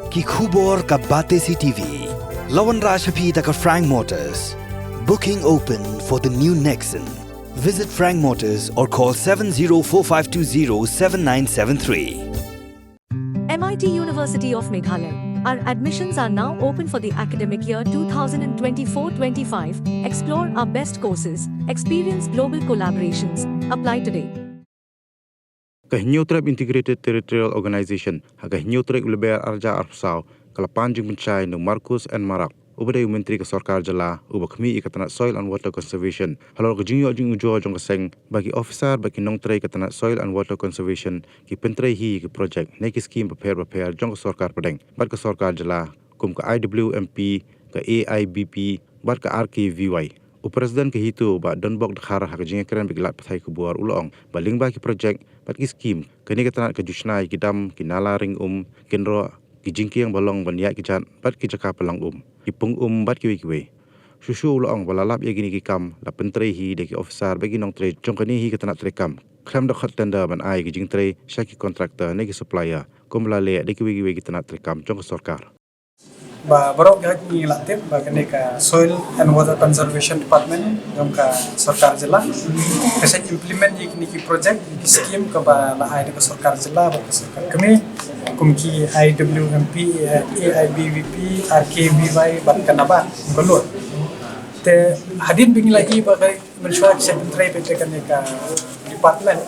ki khubor ka bate CTV. Lawan Rashaphi taka Frank Motors. Booking open for the new Nexon. Visit Frank Motors or call 7045207973. MIT University of Meghalaya. Our admissions are now open for the academic year 2024-25. Explore our best courses, experience global collaborations. Apply today. Kahinyo Trap Integrated Territorial Organization, hakahinyo trek lebar arja arpsau, kalapan jing pencai ng Marcus and Marak. Ubay Menteri ke Sarkar Jala, ubah kami ikatanat Soil and Water Conservation. Halor kejinyo jing ujo jong keseng bagi officer bagi nong tray ikatanat Soil and Water Conservation ki pentray hi ke project neki scheme prepare jong ke Sarkar Padang. Bad ke Sarkar Jala, kum ke IWMP, ke AIBP, bad ke RKVY. Presiden ke hitu ba donbok dakhar hak jinga keren biglat pathai ke buar ulong baling ba ki project bat ki scheme kini ketanat ke jusnai ki dam ki nala ring kinro ki jingki yang balong ban ya ki jan bat ki jaka pelang ki pung bat ki we susu ulong balalap ya gini ki kam la pentri hi de ki officer bagi nong tre jong kini hi ketanat tre kam klam da khat tender ban ai ki jing tre shaki contractor ne ki supplier komla le de ki we ki tanat tre kam jong sarkar ba barok ga ni latip ba kene ka Soil and Water Conservation Department jom ka Sarkar Jila kasi implement ni ki project ki scheme ka ba la ai ka Sarkar Jila ba ka Sarkar kami kum ki IWMP AIBVP RKVY ba kana ba kolot te hadin bingi lagi ba kay mensuat secretary PT kene ka department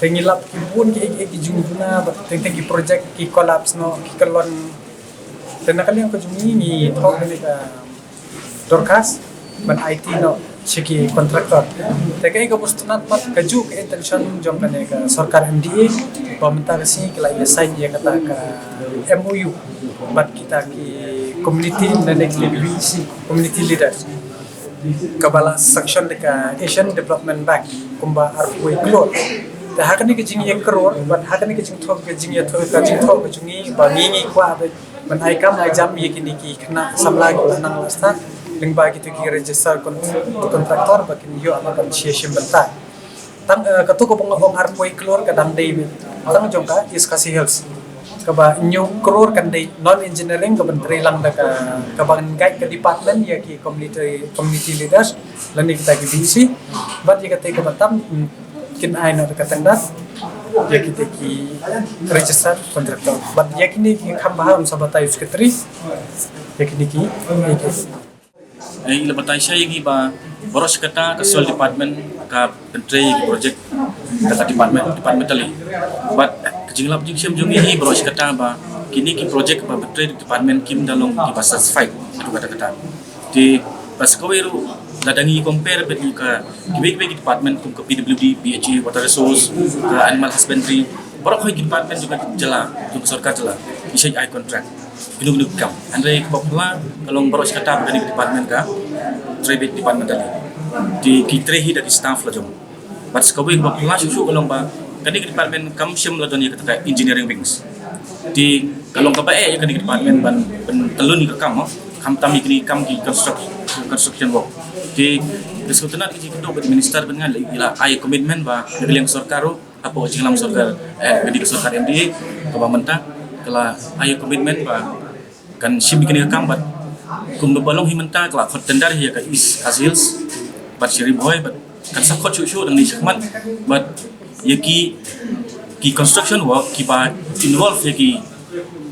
tengilap ki bun ki junguna ba teng ki project ki collapse no ki kalon dan nakali yang kejumi ni talk ni ka dorkas ban IT no segi kontraktor tekai ka postunat pat kaju ke intention jom kane ka sarkar MDA pemerintah kasi kala ya sign ya kata ka MOU bat kita ki community dan KBC community leaders kabala section ka Asian Development Bank kumba arway klot ta hakani ke jingi kror ban hakani ke jing thok ke jingi thok ka jing thok ke jingi bangi kwa ban aikam exam ye kini ki kena samla ko nang lasta ling ba gitu ki register kontraktor ba kini yo apa kan association benta tang katu ko pong arpoi klor kadang dei tang jongka is kasi health ka ba new kror kan dei non engineering ka bentri lang da ka ban guide ka department ya ki community leaders lani kita ki BC bat ye kate ka batam kin ai no ka tandas ya kita ki register kontraktor but ya kini ki khambaham sabatai sekretari ya kini ki ila batai saya gi ba boros kata ke soil department ka pentri project kata departmentally but kejinglap jing sim jungi hi boros kata ba kini ki project ba pentri department kim dalong ki ba satisfied itu kata di pas kawiru dadangi compare bet ka kibig department kum ke PWD BHA water resource ke animal husbandry borok hoi department juga jala juga sarkar jala isai ai contract ginu kam andre popula kalong boros kata begini department ka trade department dali di kitrehi dari staff la jom but skawi popula susu kalong ba kani department kam sim la doni kata engineering wings di kalong ka ba ya kani department ban telun ni kam tami kini kam ki construction work di kesempatan ini kita buat minister dengan ila ai komitmen ba negeri sarkaro apa jinglam sarkar negeri sarkar MDA ke pemerintah kala ai komitmen ba kan sim kini kambat kum balong himenta kala tendar ya ka is hasil bat siri boy bat kan sakot show dengan sekmat bat yaki ki construction work ki ba involve yaki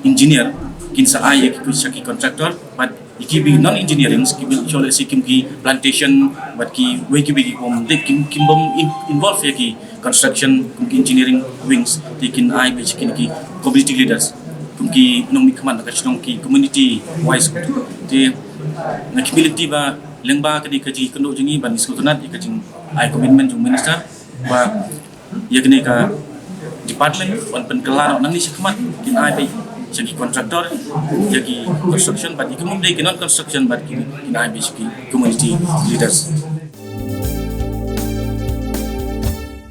engineer kinsa ai yaki contractor but iki bi non engineering skill chole sikim ki plantation but ki we ki bi kom de kim bom involve ya ki construction kum ki engineering wings takin ai bi ki community leaders kum ki nong mi khaman ka chnong ki community wise de na community ba lengba ka di ka ji kendo jingi ban sultanat ka jing ai commitment jung minister ba ya gni ka department on penkelar nang ni khmat kin ai bi segi kontraktor jadi construction but non construction but kini IBC community leaders